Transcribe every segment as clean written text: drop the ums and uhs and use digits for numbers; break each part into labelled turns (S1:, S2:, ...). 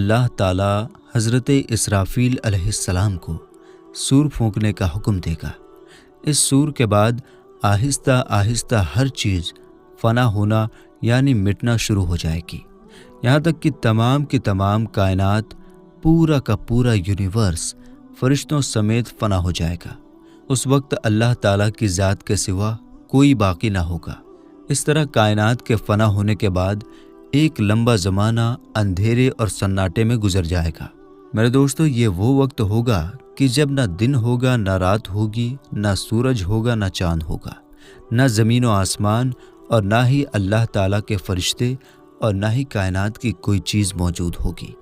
S1: اللہ تعالیٰ حضرت اسرافیل علیہ السلام کو سور پھونکنے کا حکم دے گا۔ اس سور کے بعد آہستہ آہستہ ہر چیز فنا ہونا یعنی مٹنا شروع ہو جائے گی، یہاں تک کہ تمام کی تمام کائنات، پورا کا پورا یونیورس فرشتوں سمیت فنا ہو جائے گا۔ اس وقت اللہ تعالیٰ کی ذات کے سوا کوئی باقی نہ ہوگا۔ اس طرح کائنات کے فنا ہونے کے بعد ایک لمبا زمانہ اندھیرے اور سناٹے میں گزر جائے گا۔ میرے دوستو، یہ وہ وقت ہوگا کہ جب نہ دن ہوگا، نہ رات ہوگی، نہ سورج ہوگا، نہ چاند ہوگا، نہ زمین و آسمان، اور نہ ہی اللہ تعالیٰ کے فرشتے، اور نہ ہی کائنات کی کوئی چیز موجود ہوگی۔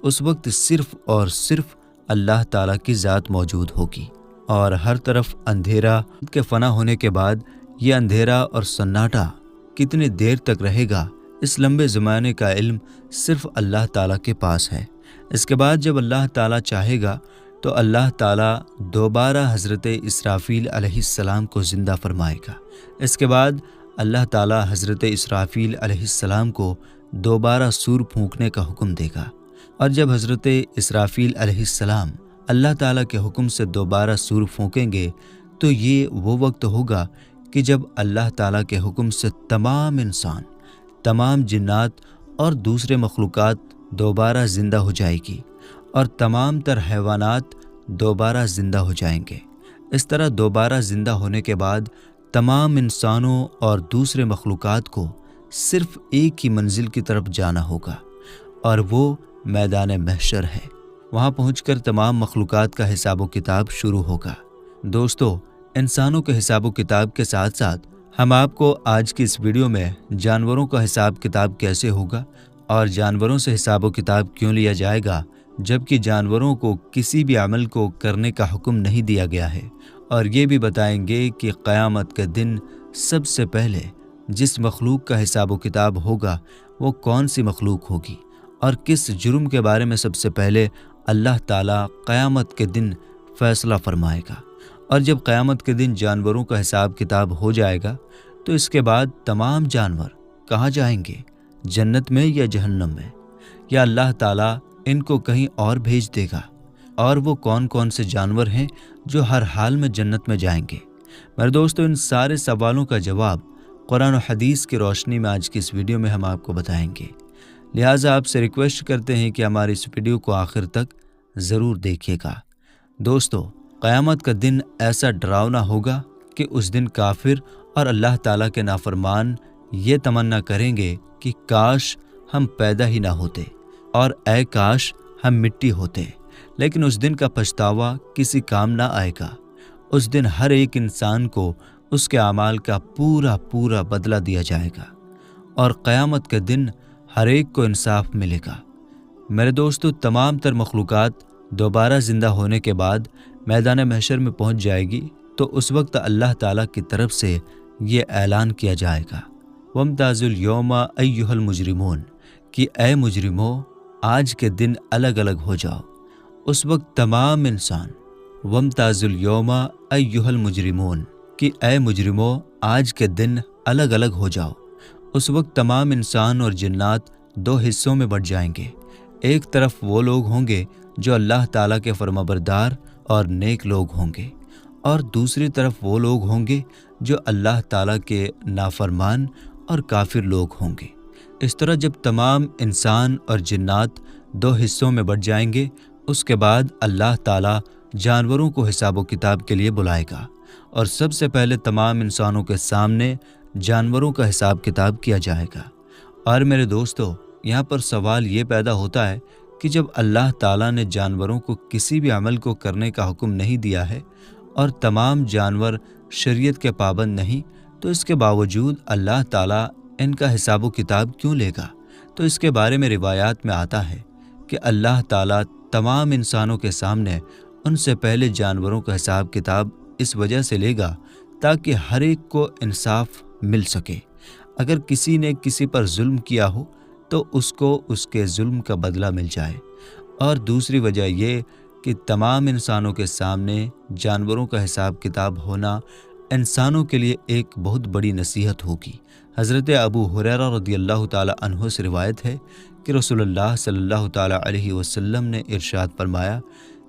S1: اس وقت صرف اور صرف اللہ تعالیٰ کی ذات موجود ہوگی، اور ہر طرف اندھیرا کے فنا ہونے کے بعد یہ اندھیرا اور سناٹا کتنی دیر تک رہے گا، اس لمبے زمانے کا علم صرف اللہ تعالیٰ کے پاس ہے۔ اس کے بعد جب اللہ تعالیٰ چاہے گا تو اللہ تعالیٰ دوبارہ حضرت اسرافیل علیہ السلام کو زندہ فرمائے گا۔ اس کے بعد اللہ تعالیٰ حضرت اسرافیل علیہ السلام کو دوبارہ سور پھونکنے کا حکم دے گا، اور جب حضرت اسرافیل علیہ السلام اللہ تعالیٰ کے حکم سے دوبارہ سور پھونکیں گے تو یہ وہ وقت ہوگا کہ جب اللہ تعالیٰ کے حکم سے تمام انسان، تمام جنات اور دوسرے مخلوقات دوبارہ زندہ ہو جائے گی، اور تمام تر حیوانات دوبارہ زندہ ہو جائیں گے۔ اس طرح دوبارہ زندہ ہونے کے بعد تمام انسانوں اور دوسرے مخلوقات کو صرف ایک ہی منزل کی طرف جانا ہوگا، اور وہ میدان محشر ہے۔ وہاں پہنچ کر تمام مخلوقات کا حساب و کتاب شروع ہوگا۔ دوستو، انسانوں کے حساب و کتاب کے ساتھ ساتھ ہم آپ کو آج کی اس ویڈیو میں جانوروں کا حساب کتاب کیسے ہوگا، اور جانوروں سے حساب و کتاب کیوں لیا جائے گا جبکہ جانوروں کو کسی بھی عمل کو کرنے کا حکم نہیں دیا گیا ہے، اور یہ بھی بتائیں گے کہ قیامت کے دن سب سے پہلے جس مخلوق کا حساب و کتاب ہوگا وہ کون سی مخلوق ہوگی، اور کس جرم کے بارے میں سب سے پہلے اللہ تعالیٰ قیامت کے دن فیصلہ فرمائے گا۔ اور جب قیامت کے دن جانوروں کا حساب کتاب ہو جائے گا تو اس کے بعد تمام جانور کہاں جائیں گے، جنت میں یا جہنم میں، یا اللہ تعالیٰ ان کو کہیں اور بھیج دے گا، اور وہ کون کون سے جانور ہیں جو ہر حال میں جنت میں جائیں گے؟ میرے دوستو، ان سارے سوالوں کا جواب قرآن و حدیث کی روشنی میں آج کی اس ویڈیو میں ہم آپ کو بتائیں گے۔ لہٰذا آپ سے ریکویسٹ کرتے ہیں کہ ہماری اس ویڈیو کو آخر تک ضرور دیکھیے گا۔ دوستو، قیامت کا دن ایسا ڈراؤنا ہوگا کہ اس دن کافر اور اللہ تعالیٰ کے نافرمان یہ تمنا کریں گے کہ کاش ہم پیدا ہی نہ ہوتے، اور اے کاش ہم مٹی ہوتے۔ لیکن اس دن کا پچھتاوا کسی کام نہ آئے گا۔ اس دن ہر ایک انسان کو اس کے اعمال کا پورا پورا بدلہ دیا جائے گا، اور قیامت کے دن ہر ایک کو انصاف ملے گا۔ میرے دوستو، تمام تر مخلوقات دوبارہ زندہ ہونے کے بعد میدان محشر میں پہنچ جائے گی، تو اس وقت اللہ تعالیٰ کی طرف سے یہ اعلان کیا جائے گا، وَامْتَازُوا الْيَوْمَ أَيُّهَا الْمُجْرِمُونَ، کہ اے مجرمو، آج کے دن الگ الگ ہو جاؤ۔ اس وقت تمام انسان وَامْتَازُوا الْيَوْمَ أَيُّهَا الْمُجْرِمُونَ، کہ اے مجرمو، آج کے دن الگ الگ ہو جاؤ۔ اس وقت تمام انسان اور جنات دو حصوں میں بٹ جائیں گے۔ ایک طرف وہ لوگ ہوں گے جو اللہ تعالیٰ کے فرمانبردار اور نیک لوگ ہوں گے، اور دوسری طرف وہ لوگ ہوں گے جو اللہ تعالیٰ کے نافرمان اور کافر لوگ ہوں گے۔ اس طرح جب تمام انسان اور جنات دو حصوں میں بٹ جائیں گے، اس کے بعد اللہ تعالیٰ جانوروں کو حساب و کتاب کے لیے بلائے گا، اور سب سے پہلے تمام انسانوں کے سامنے جانوروں کا حساب کتاب کیا جائے گا۔ اور میرے دوستو، یہاں پر سوال یہ پیدا ہوتا ہے کہ جب اللہ تعالیٰ نے جانوروں کو کسی بھی عمل کو کرنے کا حکم نہیں دیا ہے، اور تمام جانور شریعت کے پابند نہیں، تو اس کے باوجود اللہ تعالیٰ ان کا حساب و کتاب کیوں لے گا؟ تو اس کے بارے میں روایات میں آتا ہے کہ اللہ تعالیٰ تمام انسانوں کے سامنے ان سے پہلے جانوروں کا حساب کتاب اس وجہ سے لے گا تاکہ ہر ایک کو انصاف مل سکے۔ اگر کسی نے کسی پر ظلم کیا ہو تو اس کو اس کے ظلم کا بدلہ مل جائے، اور دوسری وجہ یہ کہ تمام انسانوں کے سامنے جانوروں کا حساب کتاب ہونا انسانوں کے لیے ایک بہت بڑی نصیحت ہوگی۔ حضرت ابو ہریرہ رضی اللہ تعالی عنہ سے روایت ہے کہ رسول اللہ صلی اللہ تعالیٰ علیہ وسلم نے ارشاد فرمایا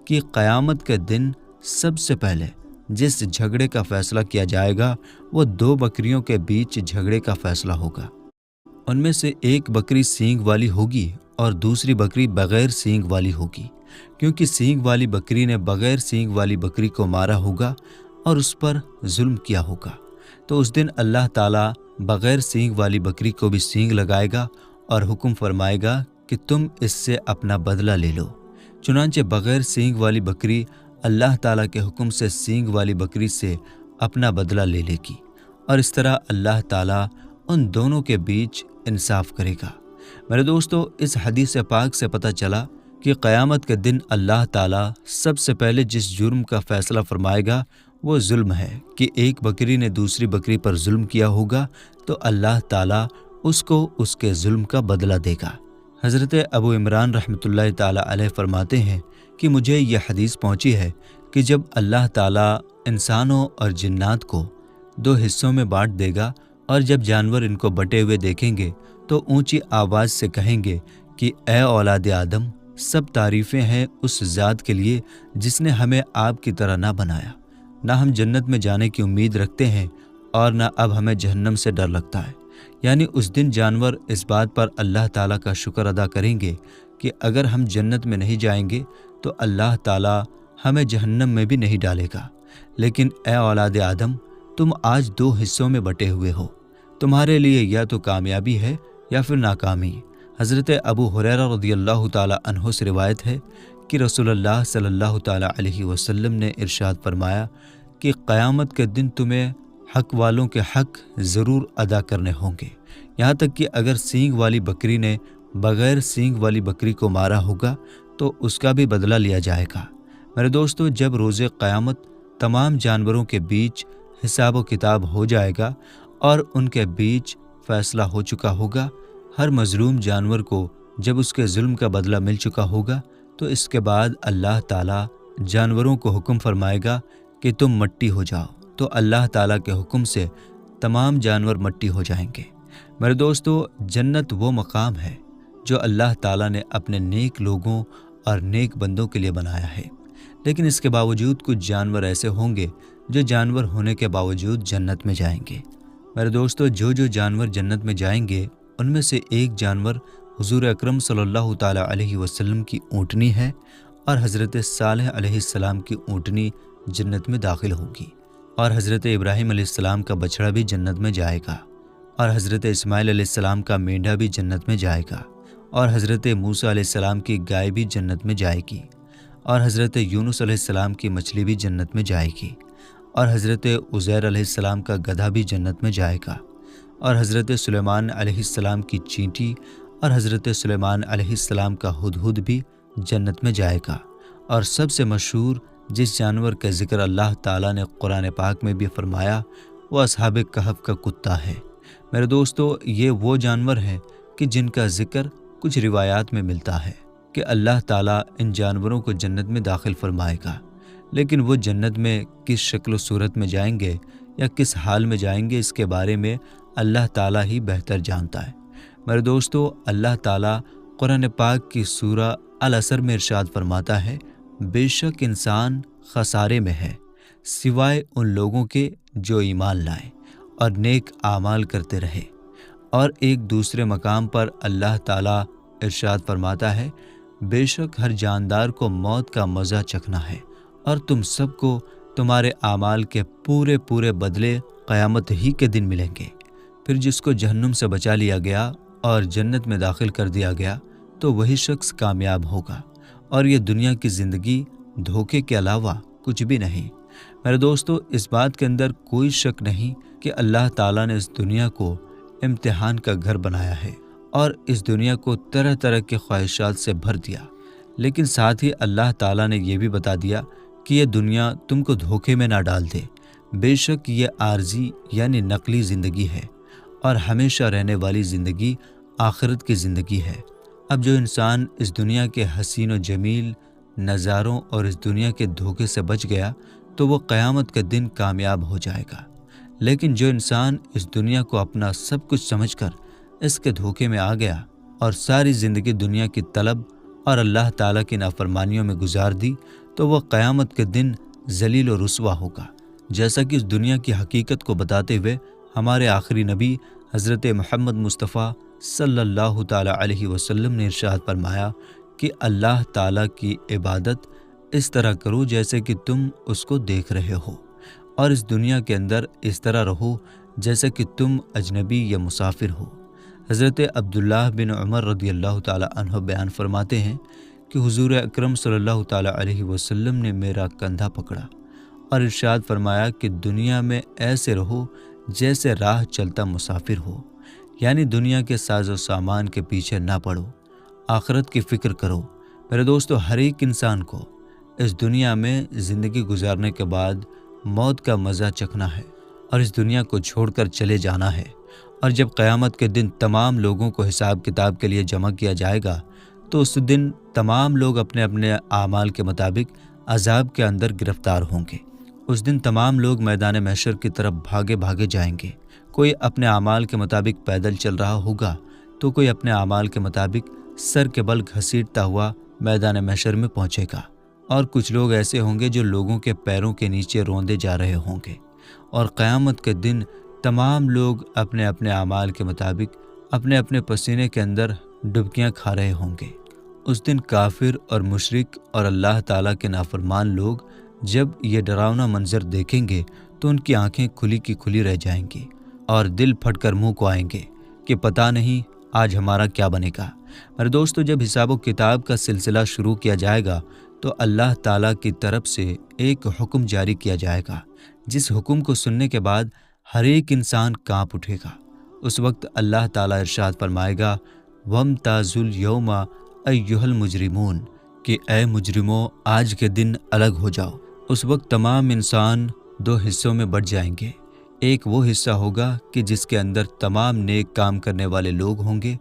S1: کہ قیامت کے دن سب سے پہلے جس جھگڑے کا فیصلہ کیا جائے گا وہ 2 بکریوں کے بیچ جھگڑے کا فیصلہ ہوگا۔ ان میں سے ایک بکری سینگ والی ہوگی اور دوسری بکری بغیر سینگ والی ہوگی، کیونکہ سینگ والی بکری نے بغیر سینگ والی بکری کو مارا ہوگا اور اس پر ظلم کیا ہوگا۔ تو اس دن اللہ تعالیٰ بغیر سینگ والی بکری کو بھی سینگ لگائے گا اور حکم فرمائے گا کہ تم اس سے اپنا بدلہ لے لو۔ چنانچہ بغیر سینگ والی بکری اللہ تعالیٰ کے حکم سے سینگ والی بکری سے اپنا بدلہ لے لے گی، اور اس طرح اللہ تعالیٰ ان دونوں کے بیچ انصاف کرے گا۔ میرے دوستو، اس حدیث پاک سے پتہ چلا کہ قیامت کے دن اللہ تعالیٰ سب سے پہلے جس جرم کا فیصلہ فرمائے گا وہ ظلم ہے کہ ایک بکری نے دوسری بکری پر ظلم کیا ہوگا، تو اللہ تعالیٰ اس کو اس کے ظلم کا بدلہ دے گا۔ حضرت ابو عمران رحمۃ اللہ تعالیٰ علیہ فرماتے ہیں کہ مجھے یہ حدیث پہنچی ہے کہ جب اللہ تعالیٰ انسانوں اور جنات کو 2 حصوں میں بانٹ دے گا اور جب جانور ان کو بٹے ہوئے دیکھیں گے تو اونچی آواز سے کہیں گے کہ اے اولاد آدم، سب تعریفیں ہیں اس ذات کے لیے جس نے ہمیں آپ کی طرح نہ بنایا۔ نہ ہم جنت میں جانے کی امید رکھتے ہیں اور نہ اب ہمیں جہنم سے ڈر لگتا ہے۔ یعنی اس دن جانور اس بات پر اللہ تعالیٰ کا شکر ادا کریں گے کہ اگر ہم جنت میں نہیں جائیں گے تو اللہ تعالیٰ ہمیں جہنم میں بھی نہیں ڈالے گا۔ لیکن اے اولاد آدم، تم آج 2 حصوں میں بٹے ہوئے ہو، تمہارے لیے یا تو کامیابی ہے یا پھر ناکامی۔ حضرت ابو ہریرہ رضی اللہ تعالیٰ عنہ سے روایت ہے کہ رسول اللہ صلی اللہ تعالیٰ علیہ وسلم نے ارشاد فرمایا کہ قیامت کے دن تمہیں حق والوں کے حق ضرور ادا کرنے ہوں گے، یہاں تک کہ اگر سینگ والی بکری نے بغیر سینگ والی بکری کو مارا ہوگا تو اس کا بھی بدلہ لیا جائے گا۔ میرے دوستو، جب روز قیامت تمام جانوروں کے بیچ حساب و کتاب ہو جائے گا اور ان کے بیچ فیصلہ ہو چکا ہوگا، ہر مظلوم جانور کو جب اس کے ظلم کا بدلہ مل چکا ہوگا تو اس کے بعد اللہ تعالیٰ جانوروں کو حکم فرمائے گا کہ تم مٹی ہو جاؤ، تو اللہ تعالیٰ کے حکم سے تمام جانور مٹی ہو جائیں گے۔ میرے دوستو، جنت وہ مقام ہے جو اللہ تعالیٰ نے اپنے نیک لوگوں اور نیک بندوں کے لیے بنایا ہے، لیکن اس کے باوجود کچھ جانور ایسے ہوں گے جو جانور ہونے کے باوجود جنت میں جائیں گے۔ میرے دوستو، جو جانور جنت میں جائیں گے ان میں سے ایک جانور حضور اکرم صلی اللہ تعالیٰ علیہ وسلم کی اونٹنی ہے، اور حضرت صالح علیہ السلام کی اونٹنی جنت میں داخل ہوگی، اور حضرت ابراہیم علیہ السلام کا بچڑا بھی جنت میں جائے گا، اور حضرت اسماعیل علیہ السلام کا مینڈھا بھی جنت میں جائے گا، اور حضرت موسیٰ علیہ السلام کی گائے بھی جنت میں جائے گی، اور حضرت یونس علیہ السلام کی مچھلی بھی جنت میں جائے گی، اور حضرت عزیر علیہ السلام کا گدھا بھی جنت میں جائے گا، اور حضرت سلیمان علیہ السلام کی چینٹی اور حضرت سلیمان علیہ السلام کا ہدہد بھی جنت میں جائے گا، اور سب سے مشہور جس جانور کا ذکر اللہ تعالیٰ نے قرآن پاک میں بھی فرمایا وہ اصحاب کہف کا کتا ہے۔ میرے دوستو، یہ وہ جانور ہیں کہ جن کا ذکر کچھ روایات میں ملتا ہے کہ اللہ تعالیٰ ان جانوروں کو جنت میں داخل فرمائے گا، لیکن وہ جنت میں کس شکل و صورت میں جائیں گے یا کس حال میں جائیں گے اس کے بارے میں اللہ تعالیٰ ہی بہتر جانتا ہے۔ میرے دوستو، اللہ تعالیٰ قرآن پاک کی سورہ العصر میں ارشاد فرماتا ہے، بے شک انسان خسارے میں ہے سوائے ان لوگوں کے جو ایمان لائے اور نیک اعمال کرتے رہے۔ اور ایک دوسرے مقام پر اللہ تعالیٰ ارشاد فرماتا ہے، بے شک ہر جاندار کو موت کا مزہ چکھنا ہے اور تم سب کو تمہارے اعمال کے پورے بدلے قیامت ہی کے دن ملیں گے۔ پھر جس کو جہنم سے بچا لیا گیا اور جنت میں داخل کر دیا گیا تو وہی شخص کامیاب ہوگا، اور یہ دنیا کی زندگی دھوکے کے علاوہ کچھ بھی نہیں۔ میرے دوستو، اس بات کے اندر کوئی شک نہیں کہ اللہ تعالیٰ نے اس دنیا کو امتحان کا گھر بنایا ہے اور اس دنیا کو طرح طرح کے خواہشات سے بھر دیا، لیکن ساتھ ہی اللہ تعالیٰ نے یہ بھی بتا دیا کہ یہ دنیا تم کو دھوکے میں نہ ڈال دے۔ بے شک یہ عارضی یعنی نقلی زندگی ہے، اور ہمیشہ رہنے والی زندگی آخرت کی زندگی ہے۔ اب جو انسان اس دنیا کے حسین و جمیل نظاروں اور اس دنیا کے دھوکے سے بچ گیا تو وہ قیامت کے دن کامیاب ہو جائے گا، لیکن جو انسان اس دنیا کو اپنا سب کچھ سمجھ کر اس کے دھوکے میں آ گیا اور ساری زندگی دنیا کی طلب اور اللہ تعالیٰ کی نافرمانیوں میں گزار دی تو وہ قیامت کے دن ذلیل و رسوا ہوگا، جیسا کہ اس دنیا کی حقیقت کو بتاتے ہوئے ہمارے آخری نبی حضرت محمد مصطفیٰ صلی اللہ تعالیٰ علیہ وسلم نے ارشاد فرمایا کہ اللہ تعالیٰ کی عبادت اس طرح کرو جیسے کہ تم اس کو دیکھ رہے ہو، اور اس دنیا کے اندر اس طرح رہو جیسے کہ تم اجنبی یا مسافر ہو۔ حضرت عبداللہ بن عمر رضی اللہ تعالیٰ عنہ بیان فرماتے ہیں کہ حضور اکرم صلی اللہ تعالیٰ علیہ وسلم نے میرا کندھا پکڑا اور ارشاد فرمایا کہ دنیا میں ایسے رہو جیسے راہ چلتا مسافر ہو، یعنی دنیا کے ساز و سامان کے پیچھے نہ پڑو، آخرت کی فکر کرو۔ میرے دوستو، ہر ایک انسان کو اس دنیا میں زندگی گزارنے کے بعد موت کا مزہ چکھنا ہے اور اس دنیا کو چھوڑ کر چلے جانا ہے، اور جب قیامت کے دن تمام لوگوں کو حساب کتاب کے لیے جمع کیا جائے گا تو اس دن تمام لوگ اپنے اپنے اعمال کے مطابق عذاب کے اندر گرفتار ہوں گے۔ اس دن تمام لوگ میدان محشر کی طرف بھاگے بھاگے جائیں گے، کوئی اپنے اعمال کے مطابق پیدل چل رہا ہوگا تو کوئی اپنے اعمال کے مطابق سر کے بل گھسیٹتا ہوا میدان محشر میں پہنچے گا، اور کچھ لوگ ایسے ہوں گے جو لوگوں کے پیروں کے نیچے روندے جا رہے ہوں گے، اور قیامت کے دن تمام لوگ اپنے اپنے اعمال کے مطابق اپنے اپنے پسینے کے اندر ڈبکیاں کھا رہے ہوں گے۔ اس دن کافر اور مشرک اور اللہ تعالیٰ کے نافرمان لوگ جب یہ ڈراؤنا منظر دیکھیں گے تو ان کی آنکھیں کھلی کی کھلی رہ جائیں گی اور دل پھٹ کر منہ کو آئیں گے کہ پتہ نہیں آج ہمارا کیا بنے گا۔ میرے دوستو، جب حساب و کتاب کا سلسلہ شروع کیا جائے گا تو اللہ تعالیٰ کی طرف سے ایک حکم جاری کیا جائے گا، جس حکم کو سننے کے بعد ہر ایک انسان کانپ اٹھے گا۔ اس وقت اللہ تعالیٰ ارشاد فرمائے گا، وَامْتَازُوا الْيَوْمَ أَيُّهَا الْمُجْرِمُونَ، کہ اے مجرموں آج کے دن الگ ہو جاؤ۔ اس وقت تمام انسان دو حصوں میں بٹ جائیں گے۔ ایک وہ حصہ ہوگا کہ جس کے اندر تمام نیک کام کرنے والے لوگ ہوں گے،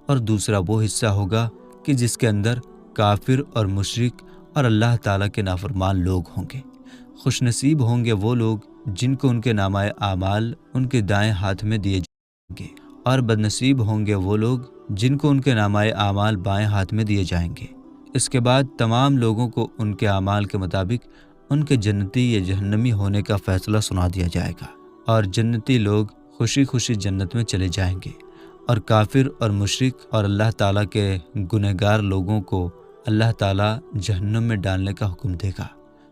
S1: اور دوسرا وہ حصہ ہوگا کہ جس کے اندر کافر اور مشرک اور اللہ تعالیٰ کے نافرمان لوگ ہوں گے۔ خوش نصیب ہوں گے وہ لوگ جن کو ان کے نامۂ اعمال ان کے دائیں ہاتھ میں دیے جائیں گے، اور بدنصیب ہوں گے وہ لوگ جن کو ان کے نامۂ اعمال بائیں ہاتھ میں دیے جائیں گے۔ اس کے بعد تمام لوگوں کو ان کے اعمال کے مطابق ان کے جنتی یا جہنمی ہونے کا فیصلہ سنا دیا جائے گا، اور جنتی لوگ خوشی خوشی جنت میں چلے جائیں گے، اور کافر اور مشرک اور اللہ تعالیٰ کے گنہگار لوگوں کو اللہ تعالیٰ جہنم میں ڈالنے کا حکم دے گا۔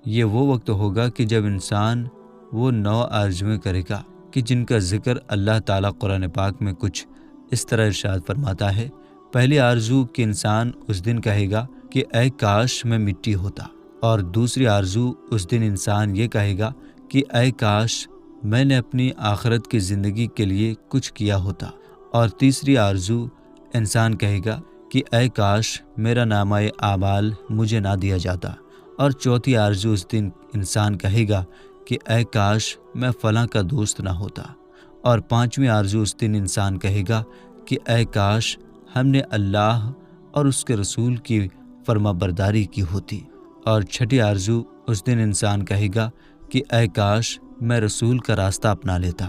S1: یہ وہ وقت ہوگا کہ جب انسان وہ 9 آرزویں کرے گا کہ جن کا ذکر اللہ تعالیٰ قرآن پاک میں کچھ اس طرح ارشاد فرماتا ہے۔ پہلی آرزو کہ انسان اس دن کہے گا کہ اے کاش میں مٹی ہوتا، اور دوسری آرزو اس دن انسان یہ کہے گا کہ اے کاش میں نے اپنی آخرت کی زندگی کے لیے کچھ کیا ہوتا، اور تیسری آرزو انسان کہے گا کہ اے کاش میرا نامہ اعمال مجھے نہ دیا جاتا، اور چوتھی آرزو اس دن انسان کہے گا کہ اے کاش میں فلاں کا دوست نہ ہوتا، اور پانچویں آرزو اس دن انسان کہے گا کہ اے کاش ہم نے اللہ اور اس کے رسول کی فرما برداری کی ہوتی، اور چھٹی آرزو اس دن انسان کہے گا کہ اے کاش میں رسول کا راستہ اپنا لیتا،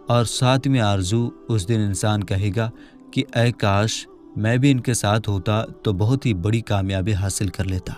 S1: اور ساتویں آرزو اس دن انسان کہے گا کہ اے کاش میں بھی ان کے ساتھ ہوتا تو بہت ہی بڑی کامیابی حاصل کر لیتا،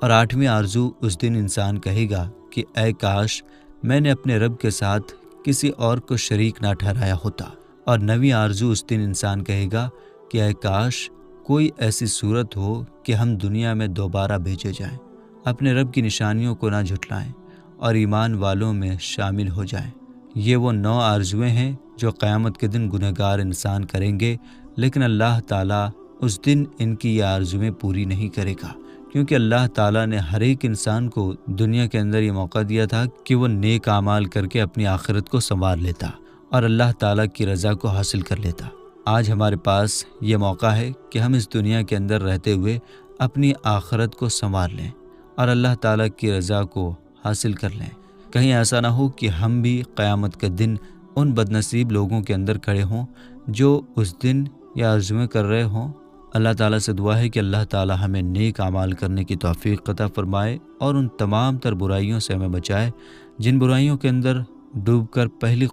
S1: اور آٹھویں آرزو اس دن انسان کہے گا کہ اے کاش میں نے اپنے رب کے ساتھ کسی اور کو شریک نہ ٹھہرایا ہوتا، اور نویں آرزو اس دن انسان کہے گا کہ اے کاش کوئی ایسی صورت ہو کہ ہم دنیا میں دوبارہ بھیجے جائیں، اپنے رب کی نشانیوں کو نہ جھٹلائیں اور ایمان والوں میں شامل ہو جائیں۔ یہ وہ 9 آرزویں ہیں جو قیامت کے دن گنہگار انسان کریں گے، لیکن اللہ تعالیٰ اس دن ان کی یہ آرزویں پوری نہیں کرے گا، کیونکہ اللہ تعالیٰ نے ہر ایک انسان کو دنیا کے اندر یہ موقع دیا تھا کہ وہ نیک اعمال کر کے اپنی آخرت کو سنوار لیتا اور اللہ تعالیٰ کی رضا کو حاصل کر لیتا۔ آج ہمارے پاس یہ موقع ہے کہ ہم اس دنیا کے اندر رہتے ہوئے اپنی آخرت کو سنوار لیں اور اللہ تعالیٰ کی رضا کو حاصل کر لیں۔ کہیں ایسا نہ ہو کہ ہم بھی قیامت کے دن ان بدنصیب لوگوں کے اندر کھڑے ہوں جو اس دن یہ آرزویں کر رہے ہوں۔ اللہ تعالیٰ سے دعا ہے کہ اللہ تعالیٰ ہمیں نیک اعمال کرنے کی توفیق عطا فرمائے اور ان تمام تر برائیوں سے ہمیں بچائے جن برائیوں کے اندر ڈوب کر پہلی